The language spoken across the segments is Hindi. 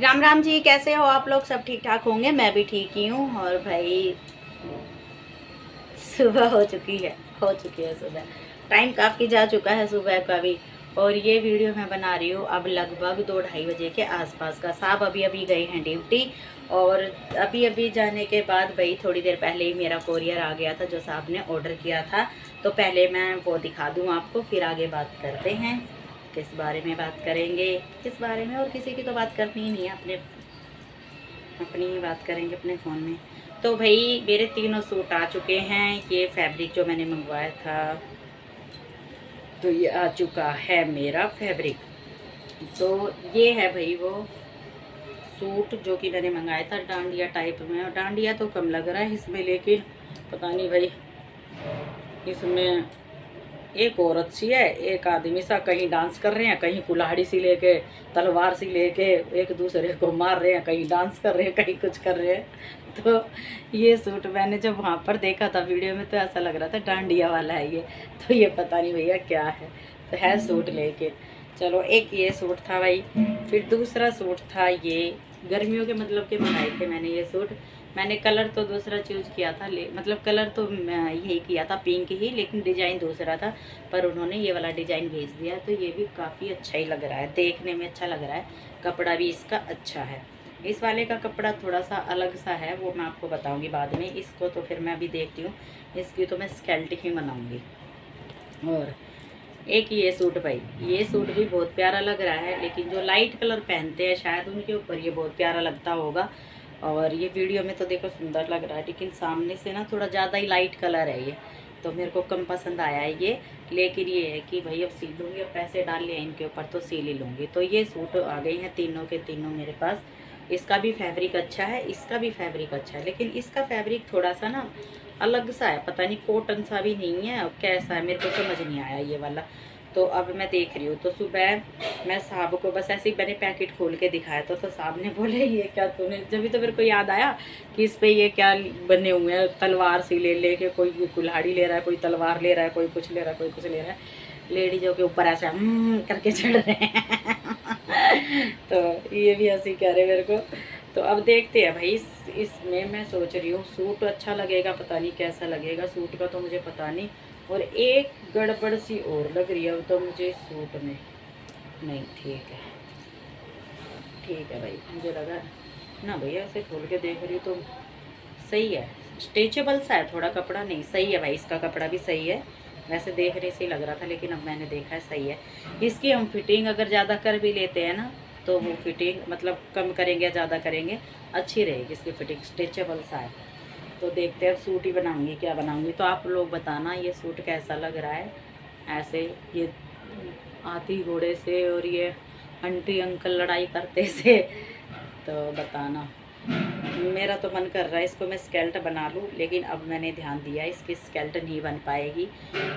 राम राम जी, कैसे हो आप लोग? सब ठीक ठाक होंगे। मैं भी ठीक ही हूँ। और भाई सुबह हो चुकी है सुबह। टाइम काफ़ी जा चुका है सुबह का भी। और ये वीडियो मैं बना रही हूँ अब लगभग 2-2:30 बजे के आसपास का। साहब अभी अभी गए हैं ड्यूटी। और अभी अभी जाने के बाद भाई थोड़ी देर पहले ही मेरा कोरियर आ गया था जो साहब ने ऑर्डर किया था। तो पहले मैं वो दिखा दूँ आपको, फिर आगे बात करते हैं। किस बारे में बात करेंगे, किस बारे में? और किसी की तो बात करनी ही नहीं है, अपने अपनी ही बात करेंगे अपने फ़ोन में। तो भाई मेरे तीनों सूट आ चुके हैं। ये फैब्रिक जो मैंने मंगवाया था, तो ये आ चुका है मेरा फैब्रिक। तो ये है भाई वो सूट जो कि मैंने मंगाया था डांडिया टाइप में। और डांडिया तो कम लग रहा है इसमें, लेकिन पता नहीं भाई, इसमें एक औरत सी है, एक आदमी सा, कहीं डांस कर रहे हैं, कहीं कुल्हाड़ी सी लेके, तलवार सी लेके एक दूसरे को मार रहे हैं, कहीं डांस कर रहे हैं, कहीं कुछ कर रहे हैं। तो ये सूट मैंने जब वहाँ पर देखा था वीडियो में, तो ऐसा लग रहा था डांडिया वाला है ये। तो ये पता नहीं भैया क्या है। तो है सूट लेके चलो। एक ये सूट था भाई। फिर दूसरा सूट था ये गर्मियों के मतलब के मंगाए थे मैंने ये सूट। मैंने कलर तो दूसरा चूज़ किया था, मतलब कलर तो यही किया था पिंक ही, लेकिन डिज़ाइन दूसरा था। पर उन्होंने ये वाला डिज़ाइन भेज दिया। तो ये भी काफ़ी अच्छा ही लग रहा है, देखने में अच्छा लग रहा है। कपड़ा भी इसका अच्छा है। इस वाले का कपड़ा थोड़ा सा अलग सा है, वो मैं आपको बताऊंगी बाद में। इसको तो फिर मैं अभी देखती हूँ, इसकी तो मैं स्केल्ट ही बनाऊंगी। और एक ये सूट भाई, ये सूट भी बहुत प्यारा लग रहा है, लेकिन जो लाइट कलर पहनते हैं शायद उनके ऊपर ये बहुत प्यारा लगता होगा। और ये वीडियो में तो देखो सुंदर लग रहा है, लेकिन सामने से ना थोड़ा ज़्यादा ही लाइट कलर है ये। तो मेरे को कम पसंद आया है ये। लेकिन ये है कि भाई अब सी लूँगी, अब पैसे डाल लिए इनके ऊपर तो सील ही लूँगी। तो ये सूट आ गए हैं तीनों के तीनों मेरे पास। इसका भी फैब्रिक अच्छा है, इसका भी फैब्रिक अच्छा है, लेकिन इसका फैब्रिक थोड़ा सा ना अलग सा है। पता नहीं कॉटन सा भी नहीं है, कैसा है मेरे को समझ नहीं आया ये वाला। तो अब मैं देख रही हूँ। तो सुबह मैं साहब को बस ऐसे ही मैंने पैकेट खोल के दिखाया था, तो साहब ने बोले ये क्या तूने, जब तो मेरे को याद आया कि इस पे ये क्या बने हुए हैं, तलवार सी ले लेके कोई कुल्हाड़ी ले रहा है, कोई तलवार ले रहा है, कोई कुछ ले रहा है, कोई कुछ ले रहा है। लेडीजों के ऊपर ऐसे करके चढ़ रहे हैं। तो ये भी हंसी कह रहे मेरे को। तो अब देखते हैं भाई, इसमें मैं सोच रही हूँ सूट अच्छा लगेगा, पता नहीं कैसा लगेगा सूट का तो मुझे पता नहीं। और एक गड़बड़ सी और लग रही है तो मुझे सूट में। नहीं, ठीक है भाई, मुझे लगा ना भैया, ऐसे खोल के देख रही हूँ तो सही है। स्ट्रेचेबल सा है थोड़ा कपड़ा, नहीं सही है भाई, इसका कपड़ा भी सही है। वैसे देखने से ही लग रहा था, लेकिन अब मैंने देखा है सही है। इसकी हम फिटिंग अगर ज़्यादा कर भी लेते हैं ना, तो वो फिटिंग मतलब कम करेंगे या ज़्यादा करेंगे, अच्छी रहेगी इसकी फिटिंग। स्ट्रेचेबल सा है। तो देखते हैं अब सूट ही बनाऊंगी, क्या बनाऊंगी। तो आप लोग बताना ये सूट कैसा लग रहा है। ऐसे ये हाथी घोड़े से और ये आंटी अंकल लड़ाई करते से, तो बताना। मेरा तो मन कर रहा है इसको मैं स्केल्ट बना लूँ, लेकिन अब मैंने ध्यान दिया इसकी स्केल्ट नहीं बन पाएगी।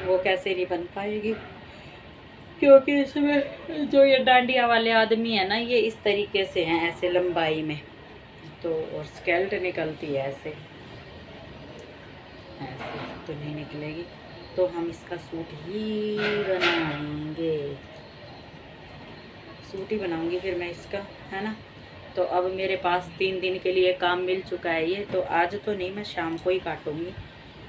वो कैसे नहीं बन पाएगी, क्योंकि इसमें जो ये डांडिया वाले आदमी है ना, ये इस तरीके से हैं, ऐसे लंबाई में। तो और स्केल्ट निकलती है ऐसे, ऐसे तो नहीं निकलेगी। तो हम इसका सूट ही बनाएंगे, सूट ही बनाऊंगी फिर मैं इसका, है ना। तो अब मेरे पास 3 दिन के लिए काम मिल चुका है ये। तो आज तो नहीं, मैं शाम को ही काटूंगी।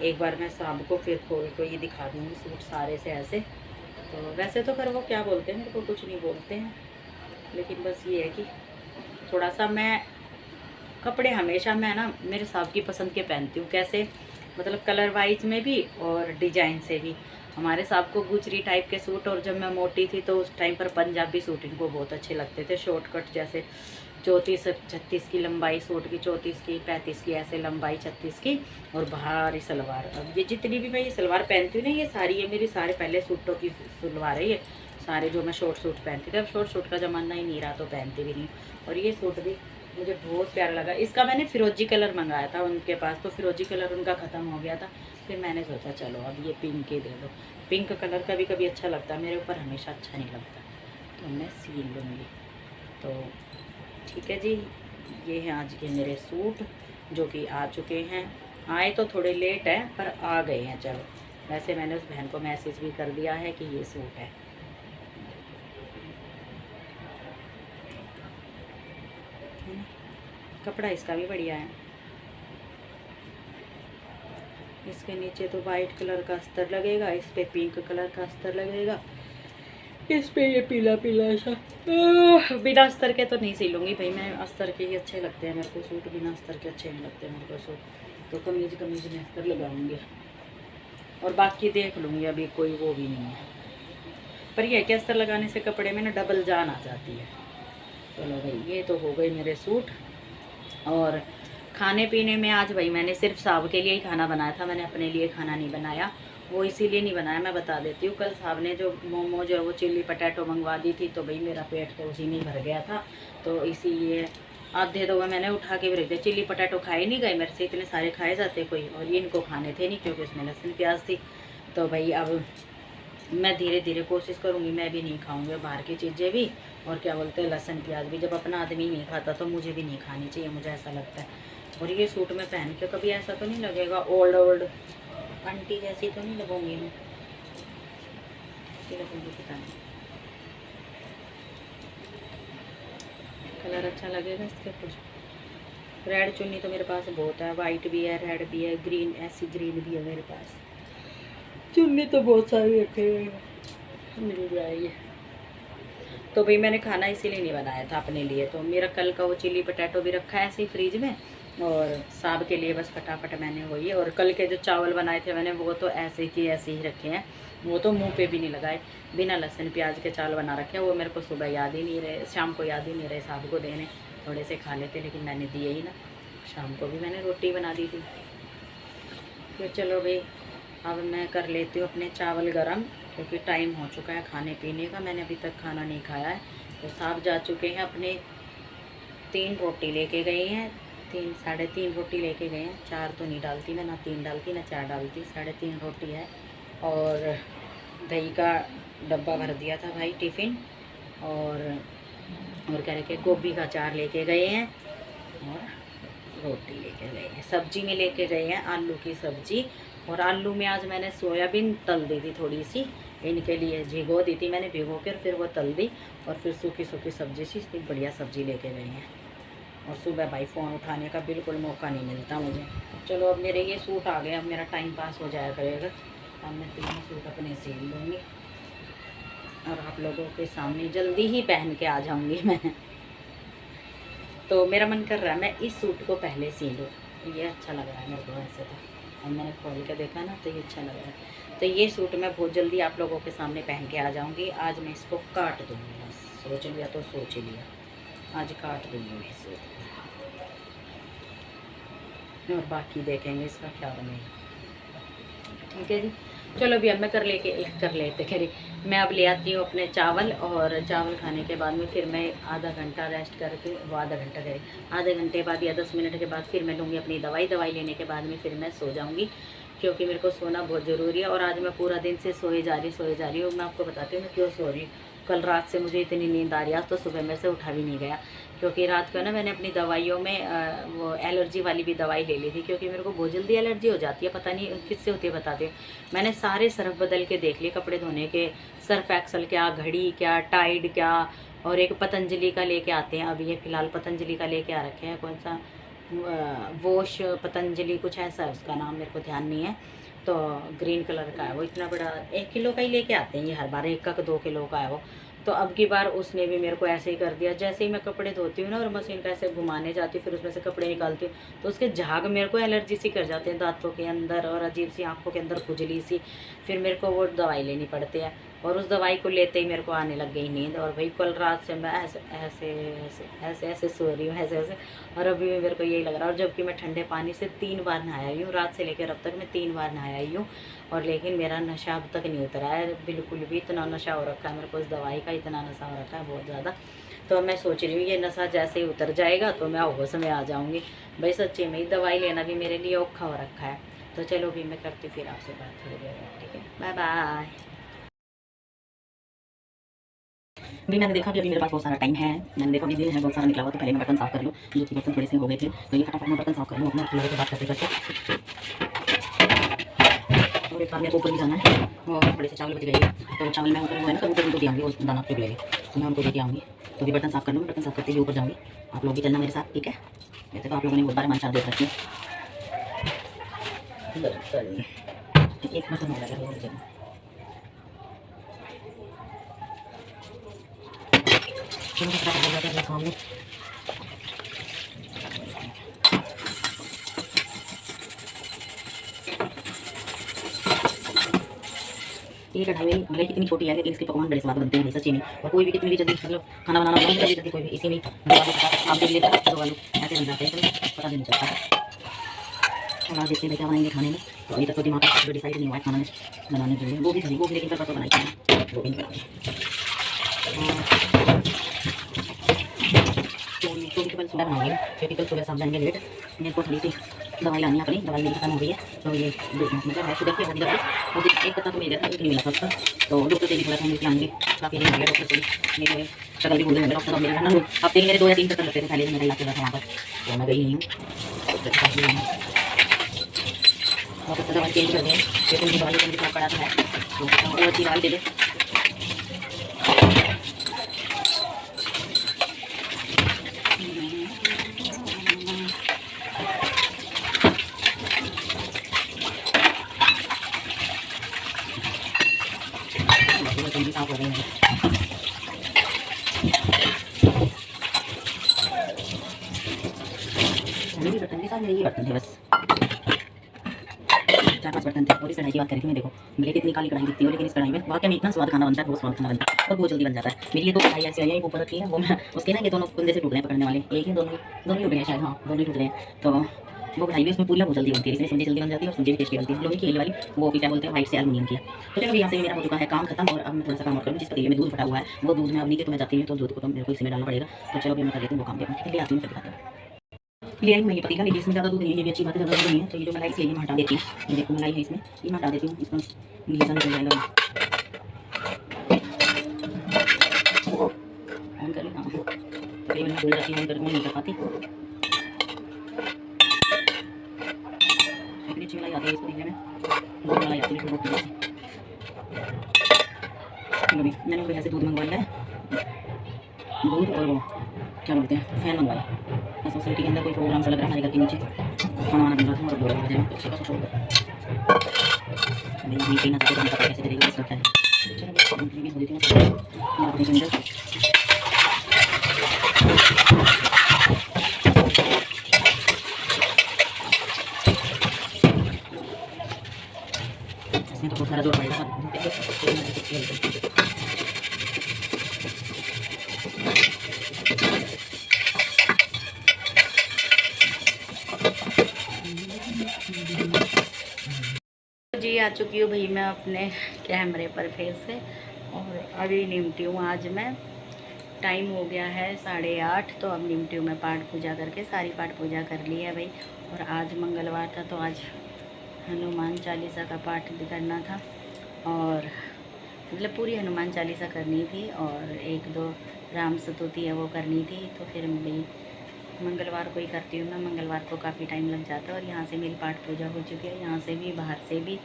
एक बार मैं शाम को फिर खोल को ये दिखा दूंगी सूट सारे से ऐसे। तो वैसे तो फिर वो क्या बोलते हैं, मेरे को कुछ नहीं बोलते हैं, लेकिन बस ये है कि थोड़ा सा मैं कपड़े हमेशा मैं ना मेरे साहब की पसंद के पहनती हूँ। कैसे मतलब कलर वाइज में भी और डिजाइन से भी। हमारे साहब को गुजरी टाइप के सूट, और जब मैं मोटी थी तो उस टाइम पर पंजाबी सूट इनको बहुत अच्छे लगते थे, शॉर्टकट जैसे 34-36 की लंबाई सूट की, 34 की, 35 की, ऐसे लंबाई 36 की, और भारी सलवार। अब ये जितनी भी मैं ये सलवार पहनती हूँ ना, ये सारी ये मेरी सारे पहले सूटों की सलवार है ये सारे, जो मैं शॉर्ट सूट पहनती थी। अब शॉर्ट सूट का ज़माना ही नहीं रहा तो पहनती भी नहीं। और ये सूट भी मुझे बहुत प्यारा लगा। इसका मैंने फिरोजी कलर मंगाया था उनके पास, तो फिरोजी कलर उनका ख़त्म हो गया था। फिर मैंने सोचा चलो अब ये पिंक ही दे दो। पिंक कलर का भी कभी अच्छा लगता है, मेरे ऊपर हमेशा अच्छा नहीं लगता, तो मैं सील लूँगी। तो ठीक है जी, ये हैं आज के मेरे सूट जो कि आ चुके हैं। आए तो थोड़े लेट है पर आ गए हैं। चलो, वैसे मैंने उस बहन को मैसेज भी कर दिया है कि ये सूट है। है ना। कपड़ा इसका भी बढ़िया है। इसके नीचे तो वाइट कलर का अस्तर लगेगा, इस पे पिंक कलर का अस्तर लगेगा, इस पे ये पीला पीला ऐसा। बिना अस्तर के तो नहीं सिलूंगी भाई मैं, अस्तर के ही अच्छे लगते हैं मेरे को सूट, बिना अस्तर के अच्छे नहीं लगते मेरे को सूट। तो कमीज में अस्तर लगाऊंगी और बाकी देख लूँगी, अभी कोई वो भी नहीं है। पर यह कि अस्तर लगाने से कपड़े में ना डबल जान आ जाती है। चलो भाई ये तो हो गई मेरे सूट। और खाने पीने में आज भाई मैंने सिर्फ साहब के लिए ही खाना बनाया था, मैंने अपने लिए खाना नहीं बनाया। वो इसीलिए नहीं बनाया, मैं बता देती हूँ। कल साहब ने जो मोमो जो है वो चिल्ली पटैटो मंगवा दी थी, तो भाई मेरा पेट तो उसी में भर गया था, तो इसीलिए आधे तो मैंने उठा के भी रख दिया। चिल्ली पटैटो खाए नहीं गए मेरे से, इतने सारे खाए जाते कोई, और ये इनको खाने थे नहीं क्योंकि उसमें लहसुन प्याज थी। तो भाई अब मैं धीरे धीरे कोशिश करूँगी, मैं भी नहीं खाऊँगी बाहर की चीज़ें भी, और क्या बोलते हैं लहसुन प्याज भी। जब अपना आदमी नहीं खाता तो मुझे भी नहीं खानी चाहिए, मुझे ऐसा लगता है। और ये सूट में पहन के कभी ऐसा तो नहीं लगेगा ओल्ड आंटी जैसी तो नहीं लगूंगी मैं, लगूंगी पता नहीं। कलर अच्छा लगेगा इसके ऊपर। रेड चुन्नी तो मेरे पास बहुत है, वाइट भी है, रेड भी है, ग्रीन, ऐसी ग्रीन भी है मेरे पास। चुन्नी तो बहुत सारी रखे मिल जाएगी। तो भाई मैंने खाना इसीलिए नहीं बनाया था अपने लिए, तो मेरा कल का वो चिली पटैटो भी रखा है ऐसे ही फ्रिज में, और साहब के लिए बस फटाफट मैंने वही। और कल के जो चावल बनाए थे मैंने वो तो ऐसे ही रखे हैं, वो तो मुंह पे भी नहीं लगाए, बिना लहसुन प्याज के चावल बना रखे हैं। वो मेरे को सुबह याद ही नहीं रहे, शाम को याद ही नहीं रहे साहब को देने, थोड़े से खा लेते, लेकिन मैंने दिए ही ना। शाम को भी मैंने रोटी बना दी थी। तो चलो भाई अब मैं कर लेती हूँ अपने चावल गरम, क्योंकि टाइम हो चुका है खाने पीने का, मैंने अभी तक खाना नहीं खाया है। तो साहब जा चुके हैं, अपने 3 रोटी लेके गए हैं, 3-3.5 रोटी लेके गए हैं। 4 तो नहीं डालती मैं, ना 3 डालती ना 4 डालती, 3.5 रोटी है। और दही का डब्बा भर दिया था भाई टिफ़िन, और कह रहे कि गोभी का अचार लेके गए हैं, और रोटी लेके गए हैं। सब्जी में लेके गए हैं आलू की सब्जी, और आलू में आज मैंने सोयाबीन तल दी थी, थोड़ी सी इनके लिए भिगो दी थी मैंने, भिगो कर फिर वो तल दी, और फिर सूखी सूखी सब्जी सी इतनी बढ़िया सब्जी लेके गए हैं। और सुबह भाई फ़ोन उठाने का बिल्कुल मौका नहीं मिलता मुझे। चलो अब मेरे ये सूट आ गए, अब मेरा टाइम पास हो जाया करेगा। अब मैं 3 सूट अपने सिल लूँगी और आप लोगों के सामने जल्दी ही पहन के आ जाऊँगी मैं। तो मेरा मन कर रहा है मैं इस सूट को पहले सिलूँ, ये अच्छा लग रहा है मेरे को वैसे तो, और मैंने खोल के देखा ना तो ये अच्छा लग रहा है। तो ये सूट मैं बहुत जल्दी आप लोगों के सामने पहन के आ जाऊँगी। आज मैं इसको काट दूँगी, बस सोच लिया तो सोच लिया, आज काट दूँगी मैं सूट, और बाकी देखेंगे इसका क्या बनेगा। ठीक है जी, चलो अभी अब मैं मैं अब ले आती हूँ अपने चावल, और चावल खाने के बाद में फिर मैं आधा घंटा रेस्ट करके, वो आधे घंटे बाद या 10 मिनट के बाद फिर मैं लूँगी अपनी दवाई लेने के बाद में फिर मैं सो जाऊँगी, क्योंकि मेरे को सोना बहुत ज़रूरी है। और आज मैं पूरा दिन से सोए जा रही हूँ। मैं आपको बताती हूँ मैं क्यों सो रही हूँ। कल रात से मुझे इतनी नींद आ रही है, तो सुबह मेरे से उठा भी नहीं गया, क्योंकि रात को ना मैंने अपनी दवाइयों में वो एलर्जी वाली भी दवाई ले ली थी, क्योंकि मेरे को बहुत जल्दी एलर्जी हो जाती है, पता नहीं किससे होती है बताती हूँ। मैंने सारे सर्फ बदल के देख लिए कपड़े धोने के, सर्फ एक्सल क्या, घड़ी क्या, टाइड क्या, और एक पतंजलि का लेके आते हैं, अब ये फ़िलहाल पतंजलि का लेके आ रखे हैं, कौन सा वोश पतंजलि कुछ ऐसा है उसका नाम, मेरे को ध्यान नहीं है। तो ग्रीन कलर का है वो, इतना बड़ा 1 किलो का ही लेके आते हैं ये हर बार, 1 का 2 किलो का है वो। तो अब की बार उसने भी मेरे को ऐसे ही कर दिया, जैसे ही मैं कपड़े धोती हूँ ना और मशीन का ऐसे घुमाने जाती हूँ, फिर उसमें से कपड़े निकालती हूँ, तो उसके झाग मेरे को एलर्जी सी कर जाते हैं दांतों के अंदर, और अजीब सी आँखों के अंदर खुजली सी, फिर मेरे को वो दवाई लेनी पड़ती है। और उस दवाई को लेते ही मेरे को आने लग गई नींद, और भाई कल रात से मैं ऐसे सो रही हूँ, ऐसे, और अभी भी मेरे को यही लग रहा है। और जबकि मैं ठंडे पानी से 3 बार नहाया ही हूँ, रात से लेकर अब तक मैं 3 बार नहाया ही हूँ, और लेकिन मेरा नशा अब तक नहीं उतरा है बिल्कुल भी। इतना नशा हो रखा है मेरे को इस दवाई का, इतना नशा हो रखा है बहुत ज़्यादा। तो मैं सोच रही हूँ ये नशा जैसे ही उतर जाएगा तो मैं होश में आ जाऊँगी। भाई सच्ची में दवाई लेना भी मेरे लिए औखा हो रखा है। तो चलो भी मैं करती फिर आपसे बात थोड़ी देर में, ठीक है, बाय बाय। भी मैंने देखा कि अभी मेरे पास बहुत सारा टाइम है, मैंने देखा अभी है बहुत सारा निकला हुआ, तो पहले मैं बर्तन साफ कर लूँ, जो कि बर्तन थोड़े से हो गए थे, तो ये फटाफट मैं बर्तन साफ कर लूँ अपने लोगों से बात करते। और एक बार मेरे को ऊपर भी जाना है, और थोड़े से चावल बच गए, तो चावल मैं ऊपर वो है ना, तो ऊपर उनको दे आऊँगी, वो दाना चुग लेंगे, तो मैं उनको दे के आऊँगी। तो अभी बर्तन साफ़ कर लूँगी, बर्तन साफ़ करते हुए ऊपर जाऊँगी। आप लोग भी चलना मेरे साथ, ठीक है। वैसे तो आप लोगों ने बहुत बार हमारे साथ देख रखी है। एक बर्तन हो गया ये कढ़ाई भले कितनी छोटी है लेकिन इसके पकवान बड़े स्वाद बनते हैं सच्ची में। और कोई भी कितनी भी जल्दी मतलब खाना बनाना बहुत जल्दी जल्दी कोई भी इसी में आप देख लेते हैं तो आलू ऐसे बन जाते हैं, पता भी नहीं चलता है। और आज देखते हैं क्या बनाएंगे खाने में। तो अभी तक तो दिमाग में डिसाइड नहीं हुआ है खाना में बनाने के लिए। वो भी लेकिन कल परसों बनाई थी, वो भी बनाई। तो कल सुबह बनाऊंगी क्योंकि कल सुबह साफ जाएंगे लेट। मेरे को थोड़ी सी दवाई लानी है अपनी, दवाई मेरी खत्म हो गई है। तो ये मतलब है शुगर की होगी दवाई, मुझे एक पत्ता तो मिल गया था, एक नहीं मिला था उसका। तो डॉक्टर से भी थोड़ा सा मिल के आएंगे, काफ़ी दिन हो गया डॉक्टर से मेरे शक्ल भी भूल गए डॉक्टर। मेरे ना हफ्ते मेरे 2 या 3 चक्कर लगते थे पहले से मेरा इलाज चल रहा था वहाँ पर। तो मैं गई नहीं हूँ, डॉक्टर दवाई चेंज कर दें क्योंकि उनकी दवाई मुझे थोड़ा पड़ा है। तो वो अच्छी दवाई दे दे। साफ हो गई है मेरी बर्तन के साथ मेरे ये बर्तन थे बस 4-5 बर्तन थे। और इस कढ़ाई की बात करी थी मैं, देखो मेरे कितनी काली कढ़ाई दिखती है लेकिन इस कढ़ाई में वाकई में इतना स्वाद खाना बनता है, बहुत स्वाद खाना बनता है और बहुत जल्दी बन जाता है। मेरी ये 2 कढ़ाई ऐसी आई है ऊपर रखी है, वो मैं उसके ना ये दोनों कुंदे से टूट रहे हैं पकड़ने वाले, एक ही दोनों ही टूट गए शायद, हाँ दोनों ही टूट रहे हैं। तो वो कढ़ाई भी उसमें पूरी बहुत जल्दी बनती है, इसमें सब्जी जल्दी बन जाती है और सब्जी भी टेस्टी बनती है। लोहे की ये वाली वो भी क्या बोलते हैं वाइट से एल्युमिनियम की। तो चलो यहाँ से मेरा हो चुका है काम खत्म और अब मैं थोड़ा सा काम और करूँ। जिस पतीले में दूध फटा हुआ है वो दूध में अब नीचे तो मैं जाती हूँ तो दूध को तो मेरे को इसमें डालना पड़ेगा। तो चलो भी मैं कर देती हूँ वो काम भी अपने ले आती हूँ, फिर दिखाती हूँ। ले आई मैं ये पतीला, लेकिन इसमें ज़्यादा दूध नहीं है, ये भी अच्छी बात है, ज़्यादा दूध नहीं है। तो ये जो मलाई से ये मैं हटा देती हूँ, ये देखो मलाई है इसमें, ये मैं हटा देती हूँ, इसमें घी निकल जाएगा। ऑन कर ली, हाँ तो कई बार भूल जाती हूँ, ऑन कर नहीं कर पाती। इतनी अच्छी मलाई आती है इस पतीले में, बहुत मलाई आती है बहुत अच्छी। मैंने बढ़िया से दूध मंगवा लिया है, दूध और वो क्या बोलते हैं फैन मंगवाया। बस सोसाइटी के अंदर कोई प्रोग्राम सा लग रहा है हमारे घर के नीचे, खाना वाना बन रहा था और 2 बजे अच्छे खासा शोर नहीं पीना चाहते तो पता कैसे चलेगा, इसका क्या है। चलो मैं हो देती हूँ अपने के अंदर। इसमें तो बहुत सारा जोर पड़ेगा। जी आ चुकी हूँ भाई मैं अपने कैमरे पर फिर से और अभी निमटी हूँ। आज मैं टाइम हो गया है 8:30, तो अब निमटी हूँ मैं पाठ पूजा करके, सारी पाठ पूजा कर ली है भाई। और आज मंगलवार था तो आज हनुमान चालीसा का पाठ भी करना था और मतलब पूरी हनुमान चालीसा करनी थी और 1-2 राम स्तुति है वो करनी थी। तो फिर भाई मंगलवार को ही करती हूँ मैं, मंगलवार को काफ़ी टाइम लग जाता है। और यहाँ से मेरी पाठ पूजा हो चुकी है, यहाँ से भी बाहर से भी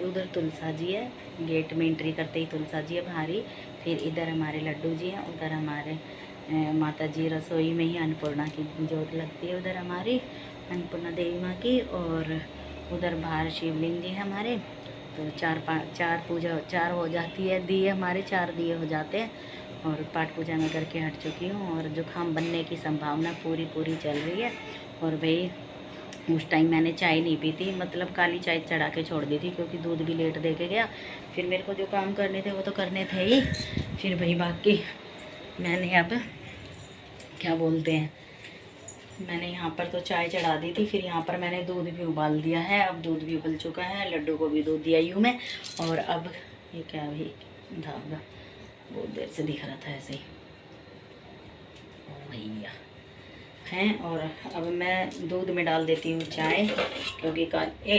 उधर तुलसा जी है, गेट में एंट्री करते ही तुलसा जी है बाहरी। फिर इधर हमारे लड्डू जी हैं, उधर हमारे माता जी रसोई में ही अन्नपूर्णा की जोत लगती है, उधर हमारी अन्नपूर्णा देवी माँ की। और उधर बाहर शिवलिंग जी है हमारे। तो 4 हो जाती है, दिए हमारे 4 दिए हो जाते हैं। और पाठ पूजा में करके हट चुकी हूँ और जुकाम बनने की संभावना पूरी चल रही है। और भाई उस टाइम मैंने चाय नहीं पी थी, मतलब काली चाय चढ़ा के छोड़ दी थी क्योंकि दूध भी लेट दे के गया। फिर मेरे को जो काम करने थे वो तो करने थे ही। फिर भाई बाकी मैंने अब क्या बोलते हैं, मैंने यहाँ पर तो चाय चढ़ा दी थी, फिर यहाँ पर मैंने दूध भी उबाल दिया है। अब दूध भी उबल चुका है, लड्डू को भी दूध दिया ही हूँ मैं। और अब ये क्या भाई धागा बहुत देर से दिख रहा था ऐसे ही भैया हैं। और अब मैं दूध में डाल देती हूँ चाय क्योंकि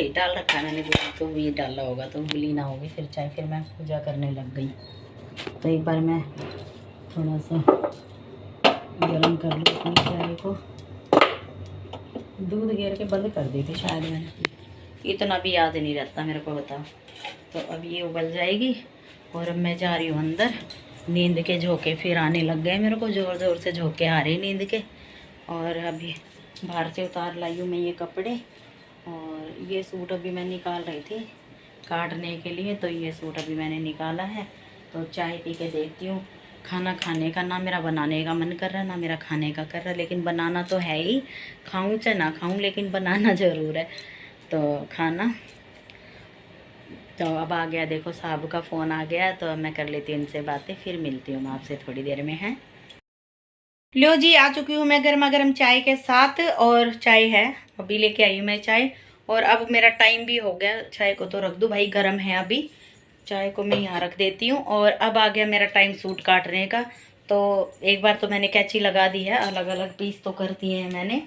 डाल रखा है मैंने दूध, तो भी डाला होगा तो भूली ना होगी फिर चाय। फिर मैं पूजा करने लग गई। तो एक बार मैं थोड़ा सा गर्म कर लूँ अपनी चाय को, दूध गिर के बंद कर दी थी शायद मैंने, इतना भी याद नहीं रहता मेरे को, बताओ। तो अब ये उबल जाएगी और अब मैं जा रही हूँ अंदर नींद के झोंके फिर आने लग गए मेरे को, ज़ोर ज़ोर से झोंके आ रहे नींद के। और अभी बाहर से उतार लाई हूँ मैं ये कपड़े, और ये सूट अभी मैं निकाल रही थी काटने के लिए, तो ये सूट अभी मैंने निकाला है। तो चाय पी के देखती हूँ। खाना खाने का ना मेरा बनाने का मन कर रहा ना मेरा खाने का कर रहा, लेकिन बनाना तो है ही, खाऊं चाहे ना खाऊं लेकिन बनाना ज़रूर है। तो खाना तो अब आ गया, देखो साहब का फ़ोन आ गया, तो अब मैं कर लेती हूँ इनसे बातें, फिर मिलती हूँ मैं आपसे थोड़ी देर में। है लो जी, आ चुकी हूँ मैं गर्मा गर्म चाय के साथ, और चाय है अभी लेके आई हूँ मैं चाय। और अब मेरा टाइम भी हो गया, चाय को तो रख दूँ भाई, गर्म है अभी, चाय को मैं यहाँ रख देती हूँ। और अब आ गया मेरा टाइम सूट काटने का। तो एक बार तो मैंने कैंची लगा दी है, अलग अलग पीस तो कर दिए हैं मैंने।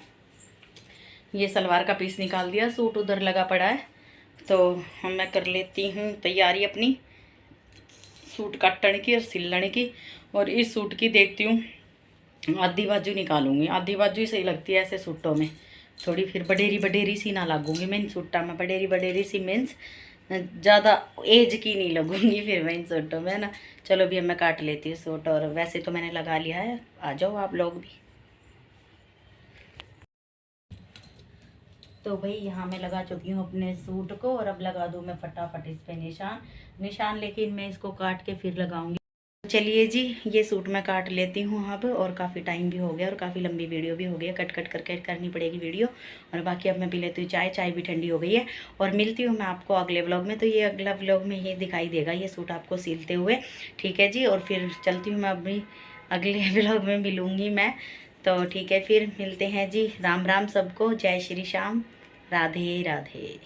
ये सलवार का पीस निकाल दिया, सूट उधर लगा पड़ा है। तो हम मैं कर लेती हूँ तैयारी अपनी सूट काटने की और सिलने की। और इस सूट की देखती हूँ आधी बाजू निकालूंगी, आधी बाजू ही सही लगती है ऐसे सूटों में, थोड़ी फिर बडेरी बडेरी सी ना लगूंगी मैं इन सूटों में। बडेरी बडेरी सी मीन्स ज़्यादा एज की नहीं लगूंगी फिर मैं इन सूटों में, है ना। चलो अभी मैं काट लेती हूँ सूट, और वैसे तो मैंने लगा लिया है, आ जाओ आप लोग भी। तो भाई यहाँ मैं लगा चुकी हूँ अपने सूट को, और अब लगा दूँ मैं फटाफट इस पे निशान निशान, लेकिन मैं इसको काट के फिर लगाऊंगी। चलिए जी, ये सूट मैं काट लेती हूँ अब, और काफ़ी टाइम भी हो गया और काफ़ी लंबी वीडियो भी हो गई है, कट कट करके करनी पड़ेगी वीडियो। और बाकी अब मैं पी लेती हूँ चाय, चाय भी ठंडी हो गई है। और मिलती हूँ मैं आपको अगले व्लॉग में। तो ये अगला व्लॉग में ये दिखाई देगा ये सूट आपको सिलते हुए, ठीक है जी। और फिर चलती हूँ मैं अभी, अगले व्लॉग में मिलूँगी मैं। तो ठीक है, फिर मिलते हैं जी। राम राम सबको, जय श्री श्याम, राधे राधे।